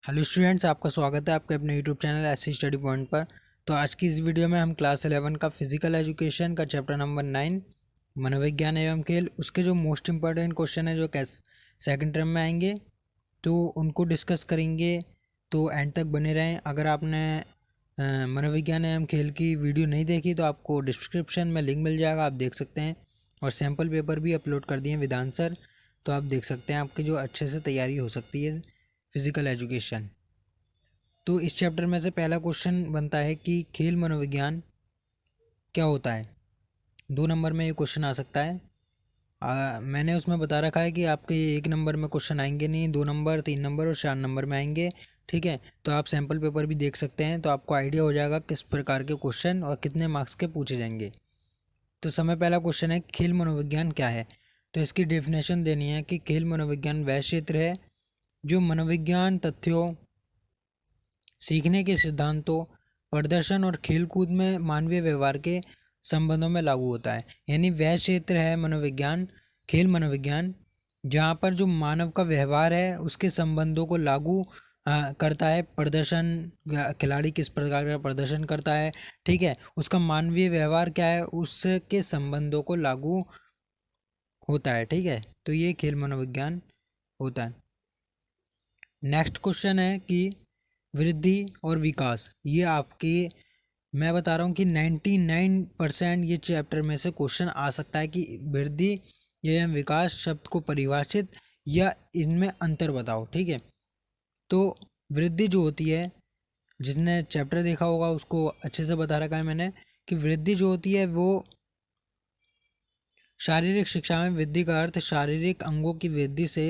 Hello students, आपका स्वागत है आपके अपने YouTube channel SC study point पर। तो आज की इस वीडियो में हम क्लास 11 का फिजिकल एजुकेशन का चैप्टर नंबर 9 मनोविज्ञान एवं खेल, उसके जो मोस्ट इंपॉर्टेंट क्वेश्चन है जो सेकंड टर्म में आएंगे तो उनको डिस्कस करेंगे। तो एंड तक बने रहें। अगर आपने मनोविज्ञान एवं खेल की वीडियो नहीं देखी तो आपको डिस्क्रिप्शन में लिंक मिल जाएगा, आप देख सकते हैं। और सैम्पल पेपर भी अपलोड कर दिए विद आंसर, तो आप देख सकते हैं आपकी जो अच्छे से तैयारी हो सकती है फिजिकल एजुकेशन। तो इस चैप्टर में से पहला क्वेश्चन बनता है कि खेल मनोविज्ञान क्या होता है। 2 नंबर में ये क्वेश्चन आ सकता है। मैंने उसमें बता रखा है कि आपके 1 नंबर में क्वेश्चन आएंगे नहीं, 2 नंबर, 3 नंबर और 4 नंबर में आएंगे। ठीक है, तो आप सैम्पल पेपर भी देख सकते हैं, तो आपको आइडिया हो जाएगा किस प्रकार के क्वेश्चन और कितने मार्क्स के पूछे जाएंगे। तो समय पहला क्वेश्चन है खेल मनोविज्ञान क्या है। तो इसकी डेफिनेशन देनी है कि खेल मनोविज्ञान वह क्षेत्र है जो मनोविज्ञान तथ्यों, सीखने के सिद्धांतों, प्रदर्शन और खेलकूद में मानवीय व्यवहार के संबंधों में लागू होता है। यानी वह क्षेत्र है मनोविज्ञान, खेल मनोविज्ञान, जहाँ पर जो मानव का व्यवहार है उसके संबंधों को लागू करता है। प्रदर्शन, खिलाड़ी किस प्रकार का प्रदर्शन करता है, ठीक है, उसका मानवीय व्यवहार क्या है, उसके संबंधों को लागू होता है। ठीक है, तो ये खेल मनोविज्ञान होता है। नेक्स्ट क्वेश्चन है कि वृद्धि और विकास। ये आपके, मैं बता रहा हूँ कि 99% ये चैप्टर में से क्वेश्चन आ सकता है कि वृद्धि या विकास शब्द को परिभाषित या इनमें अंतर बताओ। ठीक है, तो वृद्धि जो होती है, जिसने चैप्टर देखा होगा उसको अच्छे से बता रखा है मैंने कि वृद्धि जो होती है वो शारीरिक शिक्षा में वृद्धि का अर्थ शारीरिक अंगों की वृद्धि से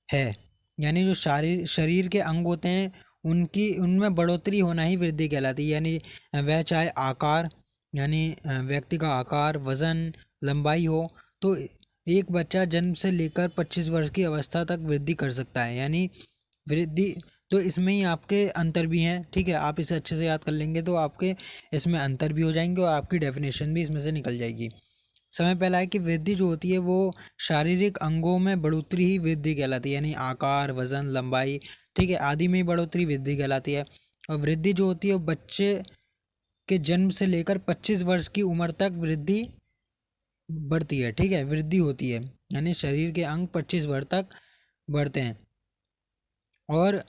है। यानी जो शरीर के अंग होते हैं उनमें बढ़ोतरी होना ही वृद्धि कहलाती है। यानी वह चाहे आकार, यानी व्यक्ति का आकार, वजन, लंबाई हो, तो एक बच्चा जन्म से लेकर 25 वर्ष की अवस्था तक वृद्धि कर सकता है। यानी वृद्धि, तो इसमें ही आपके अंतर भी हैं। ठीक है, आप इसे अच्छे से याद कर लेंगे तो आपके इसमें अंतर भी हो जाएंगे और आपकी डेफिनेशन भी इसमें से निकल जाएगी। समय पहला है कि वृद्धि जो होती है वो शारीरिक अंगों में बढ़ोतरी ही वृद्धि कहलाती है। यानी आकार, वजन, लंबाई, ठीक है, आदि में ही बढ़ोतरी वृद्धि कहलाती है। और वृद्धि जो होती है वो बच्चे के जन्म से लेकर 25 वर्ष की उम्र तक वृद्धि बढ़ती है। ठीक है, वृद्धि होती है, यानी शरीर के अंग 25 वर्ष तक बढ़ते हैं और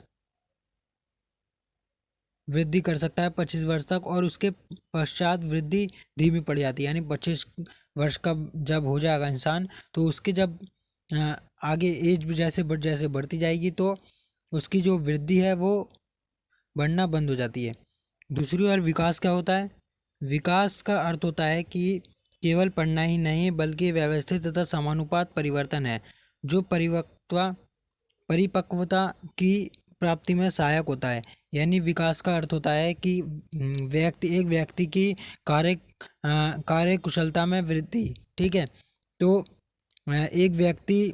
वृद्धि कर सकता है 25 वर्ष तक, और उसके पश्चात वृद्धि धीमी पड़ जाती है। यानी 25 वर्ष का जब हो जाएगा इंसान, तो उसके जब आगे एज जैसे बढ़ती जाएगी तो उसकी जो वृद्धि है वो बढ़ना बंद हो जाती है। दूसरी ओर विकास क्या होता है। विकास का अर्थ होता है कि केवल पढ़ना ही नहीं बल्कि व्यवस्थित तथा समानुपात परिवर्तन है जो परिपक्वता की प्राप्ति में सहायक होता है। यानी विकास का अर्थ होता है कि एक व्यक्ति की कार्य कुशलता में वृद्धि। ठीक है, तो एक व्यक्ति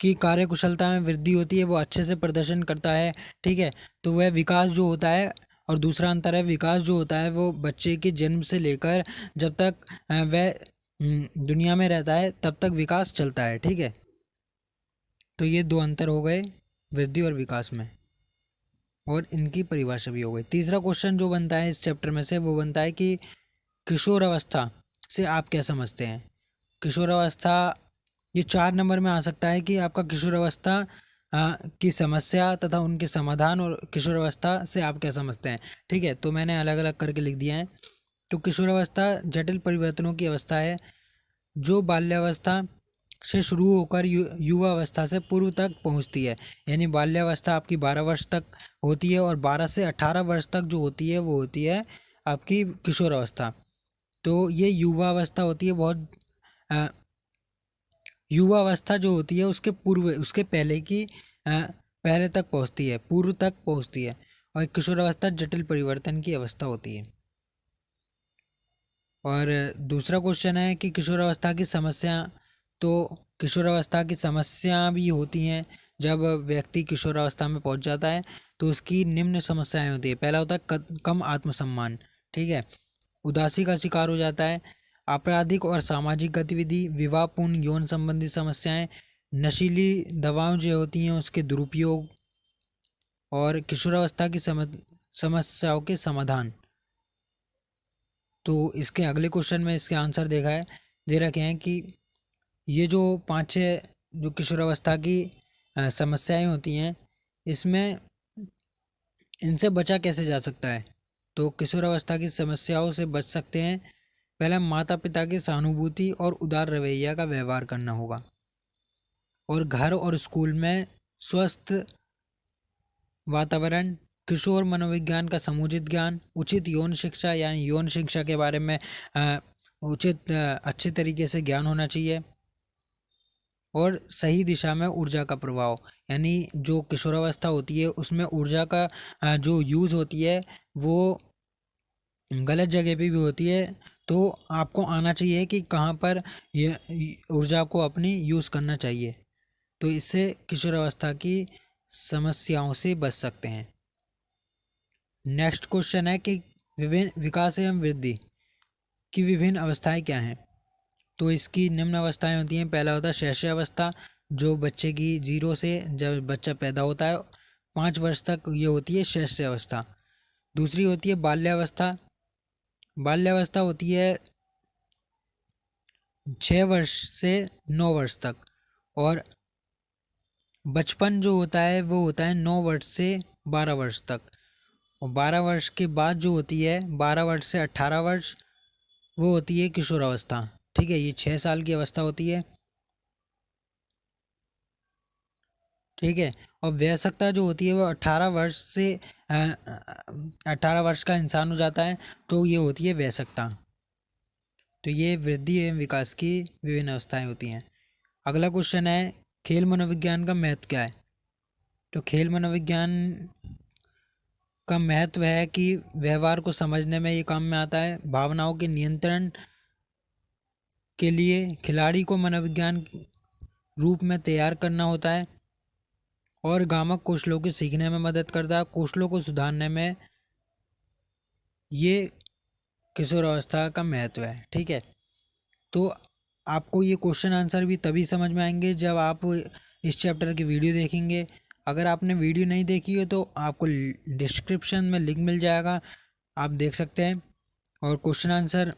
की कार्य कुशलता में वृद्धि होती है, वो अच्छे से प्रदर्शन करता है। ठीक है, तो वह विकास जो होता है। और दूसरा अंतर है, विकास जो होता है वो बच्चे के जन्म से लेकर जब तक वह दुनिया में रहता है तब तक विकास चलता है। ठीक है, तो ये 2 अंतर हो गए वृद्धि और विकास में, और इनकी परिभाषा भी हो गई। तीसरा क्वेश्चन जो बनता है इस चैप्टर में से वो बनता है कि किशोर अवस्था से आप क्या समझते हैं। किशोर अवस्था, ये 4 नंबर में आ सकता है कि आपका किशोर अवस्था की समस्या तथा उनके समाधान, और किशोर अवस्था से आप क्या समझते हैं। ठीक है, तो मैंने अलग अलग करके लिख दिया है। तो किशोर अवस्था जटिल परिवर्तनों की अवस्था है जो बाल्यावस्था से शुरू होकर युवा अवस्था से पूर्व तक पहुंचती है। यानी बाल्यावस्था आपकी 12 वर्ष तक होती है और 12 से 18 वर्ष तक जो होती है वो होती है आपकी किशोर अवस्था। तो ये युवा अवस्था होती है, बहुत युवा अवस्था जो होती है उसके पूर्व, उसके पहले की पहले तक पहुंचती है, पूर्व तक पहुंचती है। और किशोर अवस्था जटिल परिवर्तन की अवस्था होती है। और दूसरा क्वेश्चन है कि किशोर अवस्था की समस्या। तो किशोर अवस्था की समस्या भी होती हैं। जब व्यक्ति किशोर अवस्था में पहुंच जाता है तो उसकी निम्न समस्याएं होती है। पहला होता है कम आत्मसम्मान। ठीक है, उदासी का शिकार हो जाता है, आपराधिक और सामाजिक गतिविधि, विवाहपूर्ण यौन संबंधी समस्याएं, नशीली दवाओं जो होती हैं उसके दुरुपयोग, और किशोरावस्था की समस्याओं के समाधान। तो इसके अगले क्वेश्चन में इसके आंसर दे रखे हैं कि ये जो 5-6 जो किशोरावस्था की समस्याएं होती हैं, इसमें इनसे बचा कैसे जा सकता है। तो किशोरावस्था की समस्याओं से बच सकते हैं, पहले माता पिता की सहानुभूति और उदार रवैया का व्यवहार करना होगा, और घर और स्कूल में स्वस्थ वातावरण, किशोर मनोविज्ञान का समुचित ज्ञान, उचित यौन शिक्षा यानी यौन शिक्षा के बारे में उचित अच्छे तरीके से ज्ञान होना चाहिए, और सही दिशा में ऊर्जा का प्रभाव, यानी जो किशोरावस्था होती है उसमें ऊर्जा का जो यूज़ होती है वो गलत जगह पे भी होती है। तो आपको आना चाहिए कि कहाँ पर ये ऊर्जा को अपनी यूज़ करना चाहिए। तो इससे किशोरावस्था की समस्याओं से बच सकते हैं। नेक्स्ट क्वेश्चन है कि विभिन्न विकास एवं वृद्धि की विभिन्न अवस्थाएं क्या हैं। तो इसकी निम्न अवस्थाएं होती हैं। पहला होता है शैशव अवस्था, जो बच्चे की 0 से जब बच्चा पैदा होता है 5 वर्ष तक ये होती है शैशव अवस्था। दूसरी होती है बाल्यावस्था। बाल्यावस्था होती है 6 वर्ष से 9 वर्ष तक, और बचपन जो होता है वो होता है 9 वर्ष से 12 वर्ष तक, और 12 वर्ष के बाद जो होती है 12 वर्ष से 18 वर्ष वो होती है किशोरावस्था। ठीक है, ये 6 साल की अवस्था होती है। ठीक है, और वयस्कता जो होती है वो 18 वर्ष से 18 वर्ष का इंसान हो जाता है, तो ये होती है वयस्कता। तो ये वृद्धि एवं विकास की विभिन्न अवस्थाएं होती हैं। अगला क्वेश्चन है खेल मनोविज्ञान का महत्व क्या है। तो खेल मनोविज्ञान का महत्व है कि व्यवहार को समझने में ये काम में आता है, भावनाओं के नियंत्रण के लिए खिलाड़ी को मनोविज्ञान रूप में तैयार करना होता है, और गामक कौशलों को सीखने में मदद करता है, कौशलों को सुधारने में ये किशोरावस्था का महत्व है। ठीक है, तो आपको ये क्वेश्चन आंसर भी तभी समझ में आएंगे जब आप इस चैप्टर की वीडियो देखेंगे। अगर आपने वीडियो नहीं देखी हो तो आपको डिस्क्रिप्शन में लिंक मिल जाएगा, आप देख सकते हैं, और क्वेश्चन आंसर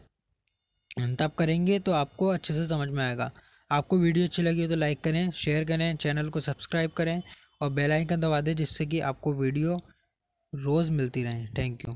तब करेंगे तो आपको अच्छे से समझ में आएगा। आपको वीडियो अच्छी लगी हो तो लाइक करें, शेयर करें, चैनल को सब्सक्राइब करें और बेल आइकन दबा दें, जिससे कि आपको वीडियो रोज़ मिलती रहे। Thank you.